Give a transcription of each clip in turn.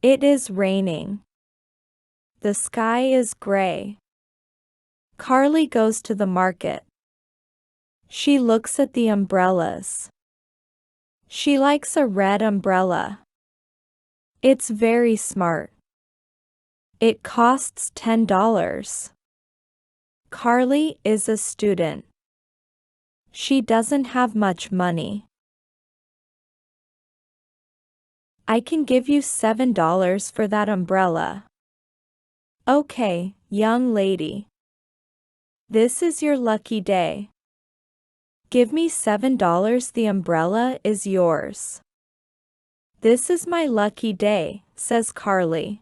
It is raining. The sky is gray. Carly goes to the market. She looks at the umbrellas. She likes a red umbrella. It's very smart. It costs $10. Carly is a student. She doesn't have much money. I can give you $7 for that umbrella. Okay, young lady. This is your lucky day. Give me $7, the umbrella is yours. This is my lucky day, says Carly.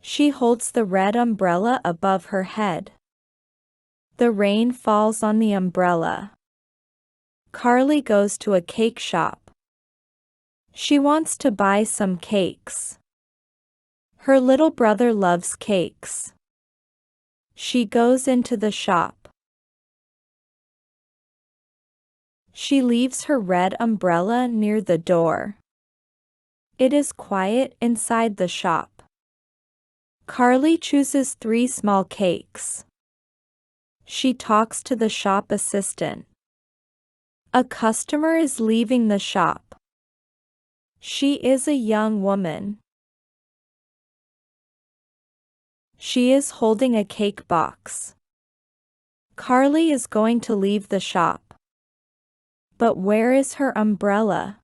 She holds the red umbrella above her head. The rain falls on the umbrella. Carly goes to a cake shop. She wants to buy some cakes. Her little brother loves cakes. She goes into the shop. She leaves her red umbrella near the door. It is quiet inside the shop. Carly chooses 3 small cakes. She talks to the shop assistant. A customer is leaving the shop. She is a young woman. She is holding a cake box. Carly is going to leave the shop. But where is her umbrella?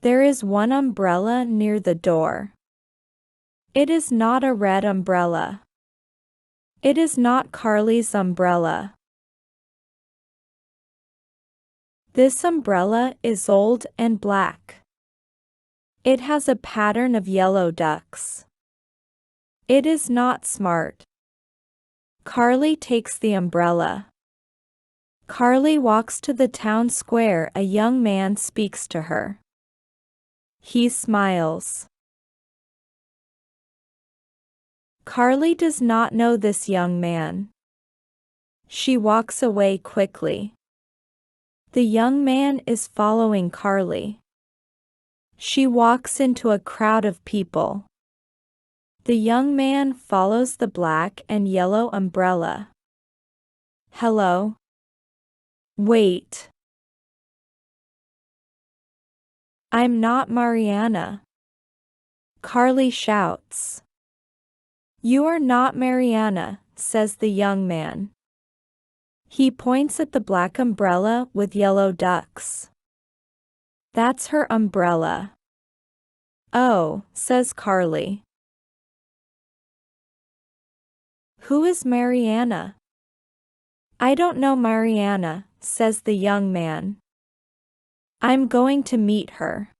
There is one umbrella near the door. It is not a red umbrella. It is not Carly's umbrella. This umbrella is old and black. It has a pattern of yellow ducks. It is not smart. Carly takes the umbrella. Carly walks to the town square. A young man speaks to her. He smiles. Carly does not know this young man. She walks away quickly. The young man is following Carly. She walks into a crowd of people. The young man follows the black and yellow umbrella. Hello? Wait. I'm not Mariana. Carly shouts. You are not Mariana, says the young man. He points at the black umbrella with yellow ducks. That's her umbrella. Oh, says Carly. Who is Mariana? I don't know Mariana, says the young man. I'm going to meet her.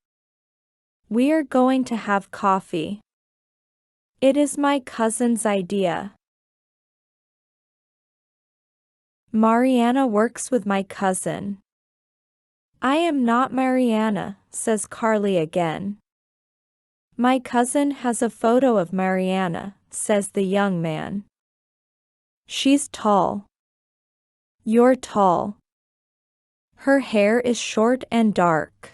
We are going to have coffee. It is my cousin's idea. Mariana works with my cousin. I am not Mariana, says Carly again. My cousin has a photo of Mariana, says the young man. She's tall. You're tall. Her hair is short and dark.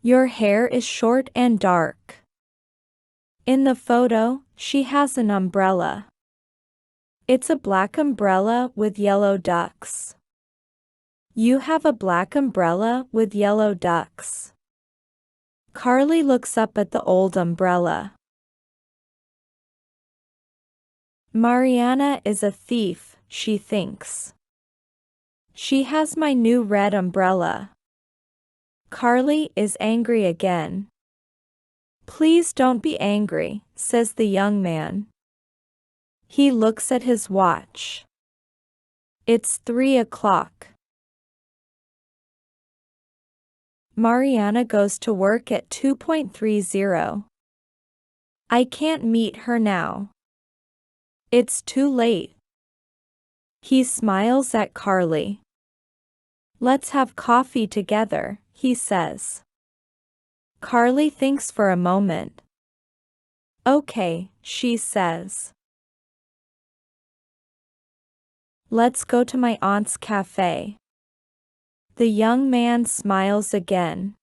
Your hair is short and dark. In the photo, she has an umbrella. It's a black umbrella with yellow ducks. You have a black umbrella with yellow ducks. Carly looks up at the old umbrella. Mariana is a thief, she thinks. She has my new red umbrella. Carly is angry again. Please don't be angry, says the young man. He looks at his watch. It's 3 o'clock. Mariana goes to work at 2:30. I can't meet her now. It's too late. He smiles at Carly. Let's have coffee together, he says. Carly thinks for a moment. Okay, she says. Let's go to my aunt's cafe. The young man smiles again.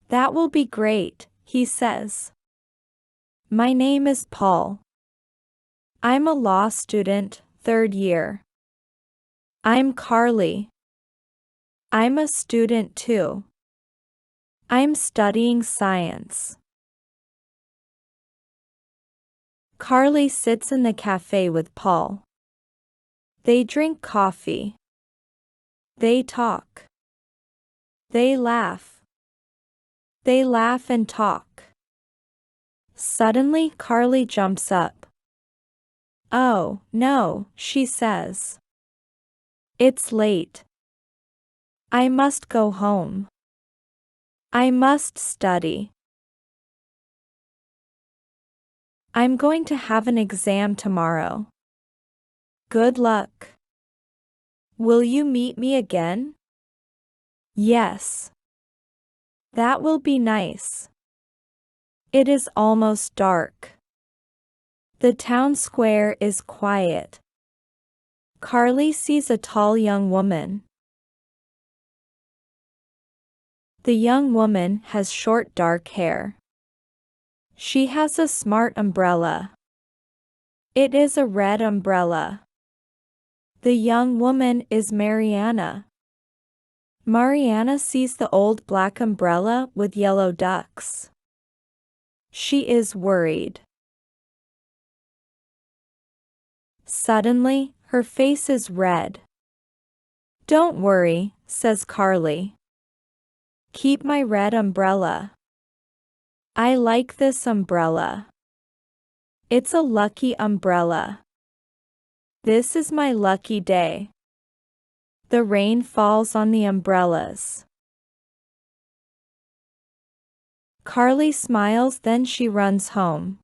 That will be great, he says. My name is Paul. I'm a law student, 3rd year. I'm Carly. I'm a student too. I'm studying science. Carly sits in the cafe with Paul. They drink coffee. They talk. They laugh. They laugh and talk. Suddenly, Carly jumps up. Oh, no, she says. It's late. I must go home. I must study. I'm going to have an exam tomorrow. Good luck. Will you meet me again? Yes. That will be nice. It is almost dark. The town square is quiet. Carly sees a tall young woman. The young woman has short dark hair. She has a smart umbrella. It is a red umbrella. The young woman is Mariana. Mariana sees the old black umbrella with yellow ducks. She is worried. Suddenly, her face is red. Don't worry, says Carly. Keep my red umbrella. I like this umbrella. It's a lucky umbrella. This is my lucky day. The rain falls on the umbrellas. Carly smiles, then she runs home.